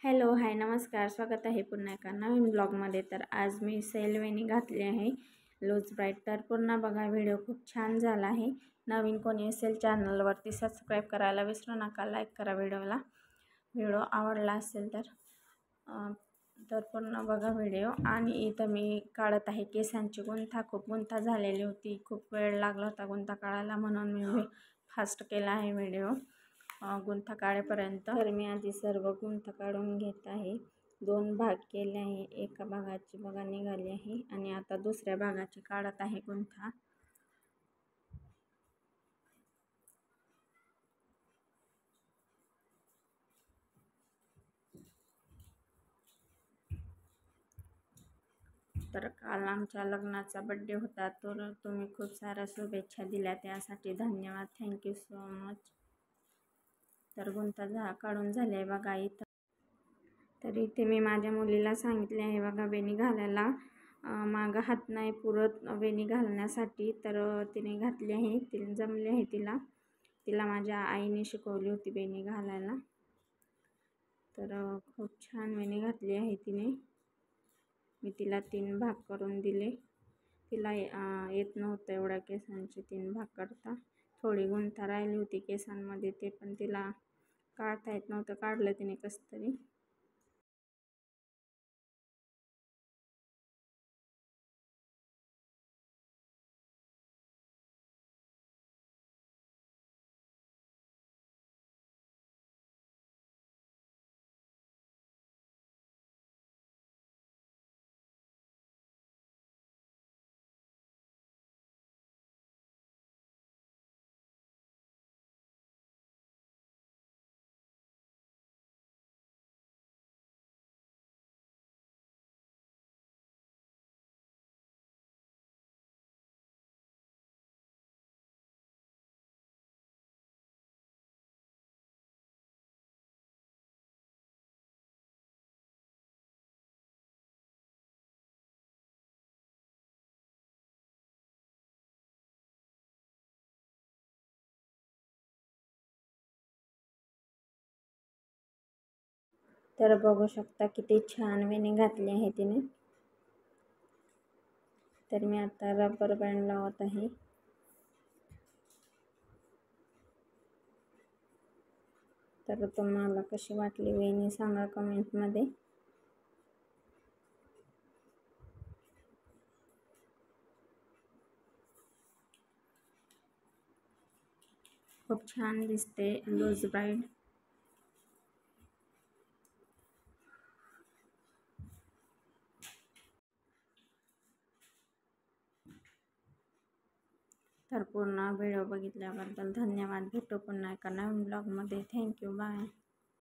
Hello hi नमस्कार, स्वागत आहे पुन्हा एका नवीन ब्लॉगमध्ये। तर आज मी सैल वेणी घातली आहे लूज ब्राईट। तर पुन्हा बघा, व्हिडिओ खूप छान झाला आहे। नवीन कोणी असेल चॅनलवरती सबस्क्राईब करायला विसरू नका, लाईक करा व्हिडिओ आवडला असेल तर पुन्हा बघा व्हिडिओ। आणि इथं मी काढत आहे केसांची गुंथा। खूप गुंथा झालेली होती, खूप वेळ लागला होता गुंथा काढायला, म्हणून मी फास्ट केला आहे व्हिडिओ गुंथा काढेपर्यंत। तर मी आधी सर्व गुंथा काढून घेत आहे। 2 भाग केले आहे, एका भागाची बघा निघाली आहे आणि आता दुसऱ्या भागाची काढत आहे गुंथा। तर काल आमच्या लग्नाचा बर्थडे होता, तर तुम्ही खूप साऱ्या शुभेच्छा दिल्या, त्यासाठी धन्यवाद, थँक्यू सो मच। तर गुंथा काढून झाले बघा इथं। तर इथे मी माझ्या मुलीला सांगितले आहे बघा वेणी घालायला, मागं हात नाही पुरत वेणी घालण्यासाठी, तर तिने घातली आहे, तिने जमले आहे तिला माझ्या आईने शिकवली होती वेणी घालायला। तर खूप छान वेणी घातली आहे तिने। मी तिला 3 भाग करून दिले। तिला येत नव्हतं एवढ्या केसांचे 3 भाग करता। थोडी गुंथा राहिली होती केसांमध्ये, ते पण तिला काढता येत नव्हतं, काढलं तिने कसं तरी। तर बघू शकता किती छान वेणी घातली आहे तिने। तर मी आता रबर बँड लावत आहे। तर तुम्हाला कशी वाटली वेणी सांगा कमेंटमध्ये। खूप छान दिसते लूज ब्राईड। तर पूर्ण व्हिडिओ बघितल्याबद्दल धन्यवाद। भेटू पुन्हा एका नवीन ब्लॉगमध्ये। Thank you, bye.